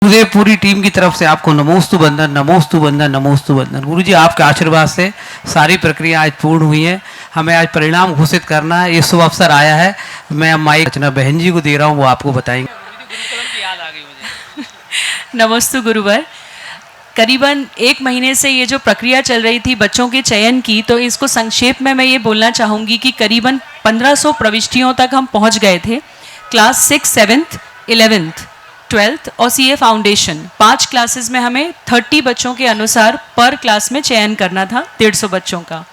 गुरुदेव पूरी टीम की तरफ से आपको नमोस्तु बंदन, नमोस्तु बंदन, नमोस्तु बंदन। गुरु जी आपके आशीर्वाद से सारी प्रक्रिया आज पूर्ण हुई है। हमें आज परिणाम घोषित करना है, ये शुभ अवसर आया है। मैं माइक रचना बहन जी को दे रहा हूँ, वो आपको बताएंगे। नमोस्तु गुरुवर। करीबन 1 महीने से ये जो प्रक्रिया चल रही थी बच्चों के चयन की, तो इसको संक्षेप में मैं ये बोलना चाहूँगी कि करीबन 1500 प्रविष्टियों तक हम पहुँच गए थे। क्लास 6, 7th, 11th, 12th और CA फाउंडेशन 5 क्लासेस में हमें 30 बच्चों के अनुसार पर क्लास में चयन करना था, 150 बच्चों का।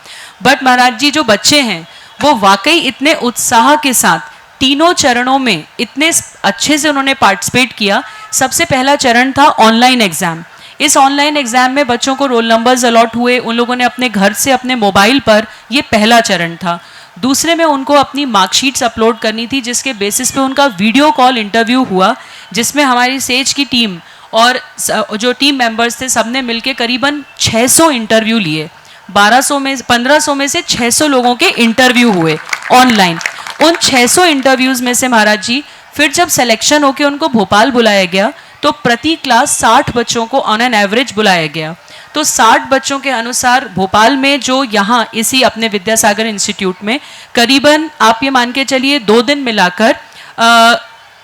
बट महाराज जी जो बच्चे हैं वो वाकई इतने उत्साह के साथ तीनों चरणों में इतने अच्छे से उन्होंने पार्टिसिपेट किया। सबसे पहला चरण था ऑनलाइन एग्ज़ाम। इस ऑनलाइन एग्ज़ाम में बच्चों को रोल नंबर्स अलॉट हुए, उन लोगों ने अपने घर से अपने मोबाइल पर, ये पहला चरण था। दूसरे में उनको अपनी मार्कशीट्स अपलोड करनी थी, जिसके बेसिस पे उनका वीडियो कॉल इंटरव्यू हुआ, जिसमें हमारी सेज की टीम और जो टीम मेंबर्स थे सबने मिलके करीबन 600 इंटरव्यू लिए। 1500 में से 600 लोगों के इंटरव्यू हुए ऑनलाइन। उन 600 इंटरव्यूज़ में से महाराज जी फिर जब सिलेक्शन होके उनको भोपाल बुलाया गया तो प्रति क्लास 60 बच्चों को ऑन एन एवरेज बुलाया गया। तो 60 बच्चों के अनुसार भोपाल में जो यहाँ इसी अपने विद्यासागर इंस्टीट्यूट में करीबन आप ये मान के चलिए 2 दिन मिलाकर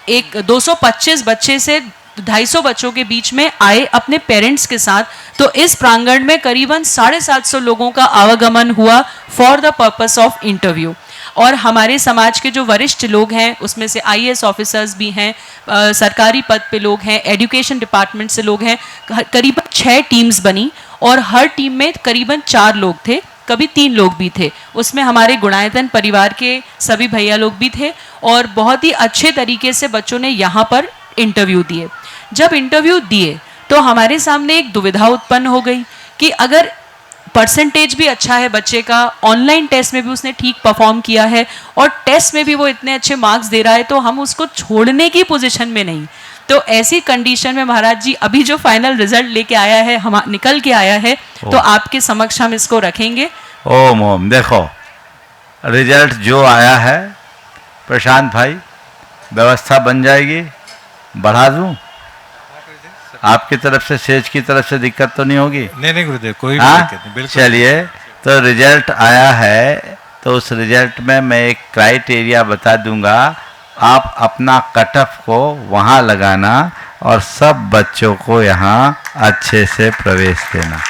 एक 225 बच्चे से 250 बच्चों के बीच में आए अपने पेरेंट्स के साथ। तो इस प्रांगण में करीबन 750 लोगों का आवागमन हुआ for the purpose of interview. और हमारे समाज के जो वरिष्ठ लोग हैं उसमें से IAS ऑफिसर्स भी हैं, सरकारी पद पे लोग हैं, एजुकेशन डिपार्टमेंट से लोग हैं। करीबन 6 टीम्स बनी और हर टीम में करीबन 4 लोग थे, कभी 3 लोग भी थे। उसमें हमारे गुणायतन परिवार के सभी भैया लोग भी थे और बहुत ही अच्छे तरीके से बच्चों ने यहाँ पर इंटरव्यू दिए। जब इंटरव्यू दिए तो हमारे सामने एक दुविधा उत्पन्न हो गई कि अगर परसेंटेज भी अच्छा है बच्चे का, ऑनलाइन टेस्ट में भी उसने ठीक परफॉर्म किया है और टेस्ट में भी वो इतने अच्छे मार्क्स दे रहा है, तो हम उसको छोड़ने की पोजीशन में नहीं। तो ऐसी कंडीशन में महाराज जी अभी जो फाइनल रिजल्ट लेके आया है, हम निकल के आया है, तो आपके समक्ष हम इसको रखेंगे। ओम ओम। देखो रिजल्ट जो आया है प्रशांत भाई, व्यवस्था बन जाएगी, बढ़ा दूं? आपकी तरफ से, सेज की तरफ से दिक्कत तो नहीं होगी? नहीं गुरुदेव, कोई भी दिक्कत नहीं, बिल्कुल। चलिए, तो रिजल्ट आया है तो उस रिजल्ट में मैं एक क्राइटेरिया बता दूंगा। आप अपना कट ऑफ को वहाँ लगाना और सब बच्चों को यहाँ अच्छे से प्रवेश देना।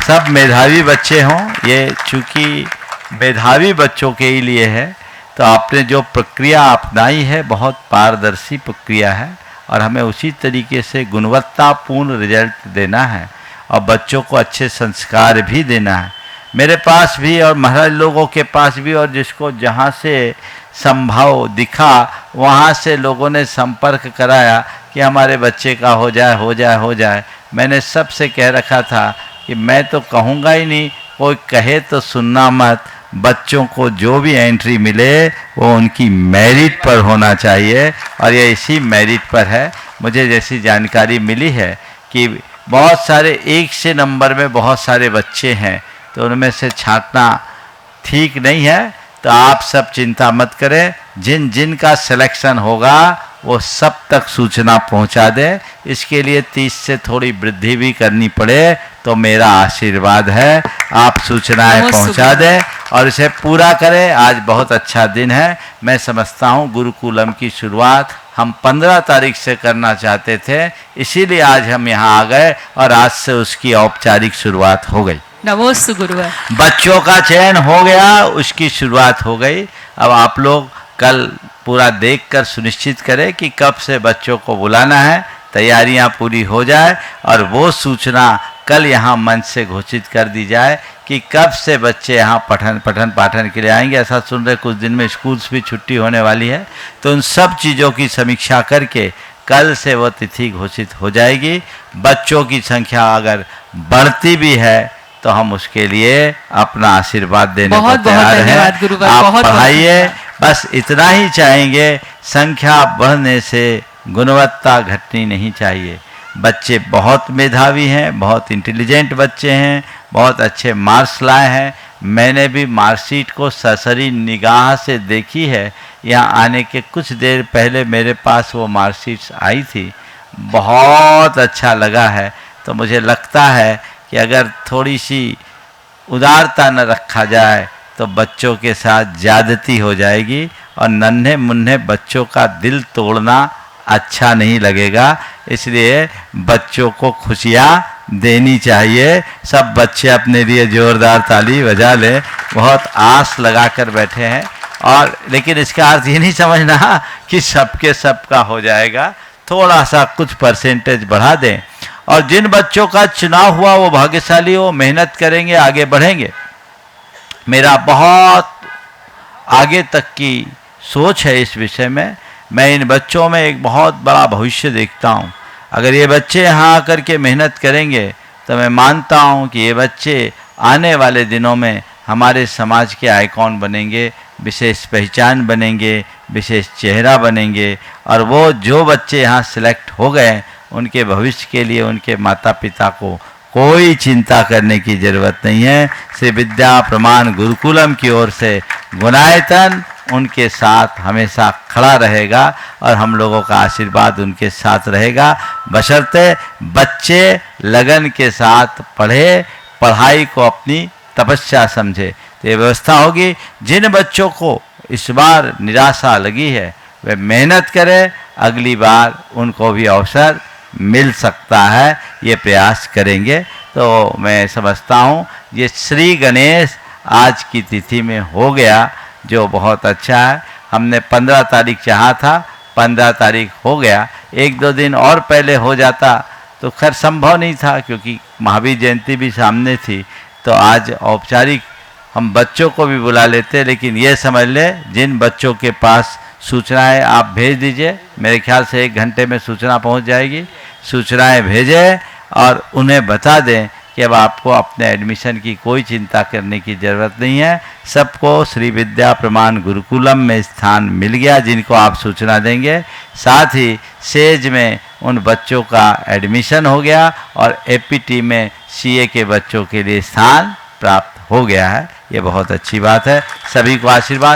सब मेधावी बच्चे हों, ये चूँकि मेधावी बच्चों के ही लिए है, तो आपने जो प्रक्रिया अपनाई है बहुत पारदर्शी प्रक्रिया है और हमें उसी तरीके से गुणवत्तापूर्ण रिजल्ट देना है और बच्चों को अच्छे संस्कार भी देना है। मेरे पास भी और महाराज लोगों के पास भी, और जिसको जहाँ से संभव दिखा वहाँ से लोगों ने संपर्क कराया कि हमारे बच्चे का हो जाए हो जाए हो जाए। मैंने सबसे कह रखा था कि मैं तो कहूँगा ही नहीं, कोई कहे तो सुनना मत। बच्चों को जो भी एंट्री मिले वो उनकी मेरिट पर होना चाहिए और ये इसी मेरिट पर है। मुझे जैसी जानकारी मिली है कि बहुत सारे 1 से नंबर में बहुत सारे बच्चे हैं, तो उनमें से छांटना ठीक नहीं है। तो आप सब चिंता मत करें, जिन जिन का सिलेक्शन होगा वो सब तक सूचना पहुंचा दें। इसके लिए 30 से थोड़ी वृद्धि भी करनी पड़े तो मेरा आशीर्वाद है, आप सूचनाएं पहुंचा दें और इसे पूरा करें। आज बहुत अच्छा दिन है। मैं समझता हूं गुरुकुलम की शुरुआत हम 15 तारीख से करना चाहते थे, इसीलिए आज हम यहाँ आ गए और आज से उसकी औपचारिक शुरुआत हो गई। नमोस्तु गुरुवर। बच्चों का चयन हो गया, उसकी शुरुआत हो गई। अब आप लोग कल पूरा देखकर सुनिश्चित करें कि कब से बच्चों को बुलाना है, तैयारियां पूरी हो जाए और वो सूचना कल यहाँ मंच से घोषित कर दी जाए कि कब से बच्चे यहाँ पठन पाठन के लिए आएंगे। ऐसा सुन रहे कुछ दिन में स्कूल्स भी छुट्टी होने वाली है, तो उन सब चीज़ों की समीक्षा करके कल से वो तिथि घोषित हो जाएगी। बच्चों की संख्या अगर बढ़ती भी है तो हम उसके लिए अपना आशीर्वाद देने को तैयार हैं। आप पढ़ाइए, बस इतना ही चाहेंगे। संख्या बढ़ने से गुणवत्ता घटनी नहीं चाहिए। बच्चे बहुत मेधावी हैं, बहुत इंटेलिजेंट बच्चे हैं, बहुत अच्छे मार्क्स लाए हैं। मैंने भी मार्कशीट को सरसरी निगाह से देखी है। यहाँ आने के कुछ देर पहले मेरे पास वो मार्कशीट्स आई थी। बहुत अच्छा लगा है। तो मुझे लगता है कि अगर थोड़ी सी उदारता न रखा जाए तो बच्चों के साथ ज़्यादती हो जाएगी और नन्हे मुन्ने बच्चों का दिल तोड़ना अच्छा नहीं लगेगा। इसलिए बच्चों को खुशियाँ देनी चाहिए। सब बच्चे अपने लिए जोरदार ताली बजा लें। बहुत आस लगा कर बैठे हैं और लेकिन इसका अर्थ ये नहीं समझना कि सबके सबका हो जाएगा। थोड़ा सा कुछ परसेंटेज बढ़ा दें और जिन बच्चों का चुनाव हुआ वो भाग्यशाली हो, मेहनत करेंगे, आगे बढ़ेंगे। मेरा बहुत आगे तक की सोच है इस विषय में। मैं इन बच्चों में एक बहुत बड़ा भविष्य देखता हूँ। अगर ये बच्चे यहाँ आकर के मेहनत करेंगे तो मैं मानता हूँ कि ये बच्चे आने वाले दिनों में हमारे समाज के आइकॉन बनेंगे, विशेष पहचान बनेंगे, विशेष चेहरा बनेंगे। और वो जो बच्चे यहाँ सिलेक्ट हो गए उनके भविष्य के लिए उनके माता पिता को कोई चिंता करने की ज़रूरत नहीं है। श्री विद्या प्रमाण गुरुकुलम की ओर से गुणायतन उनके साथ हमेशा खड़ा रहेगा और हम लोगों का आशीर्वाद उनके साथ रहेगा, बशर्ते बच्चे लगन के साथ पढ़े, पढ़ाई को अपनी तपस्या समझे। तो ये व्यवस्था होगी। जिन बच्चों को इस बार निराशा लगी है वे मेहनत करें, अगली बार उनको भी अवसर मिल सकता है, ये प्रयास करेंगे। तो मैं समझता हूँ ये श्री गणेश आज की तिथि में हो गया, जो बहुत अच्छा है। हमने 15 तारीख चाहा था, 15 तारीख हो गया। 1-2 दिन और पहले हो जाता तो खैर संभव नहीं था क्योंकि महावीर जयंती भी सामने थी। तो आज औपचारिक हम बच्चों को भी बुला लेते, लेकिन ये समझ ले जिन बच्चों के पास सूचनाएं आप भेज दीजिए, मेरे ख्याल से 1 घंटे में सूचना पहुंच जाएगी। सूचनाएं भेजें और उन्हें बता दें कि अब आपको अपने एडमिशन की कोई चिंता करने की ज़रूरत नहीं है। सबको श्री विद्या प्रमाण गुरुकुलम में स्थान मिल गया जिनको आप सूचना देंगे। साथ ही सेज में उन बच्चों का एडमिशन हो गया और एपीटी में सीए के बच्चों के लिए स्थान प्राप्त हो गया है। ये बहुत अच्छी बात है। सभी को आशीर्वाद।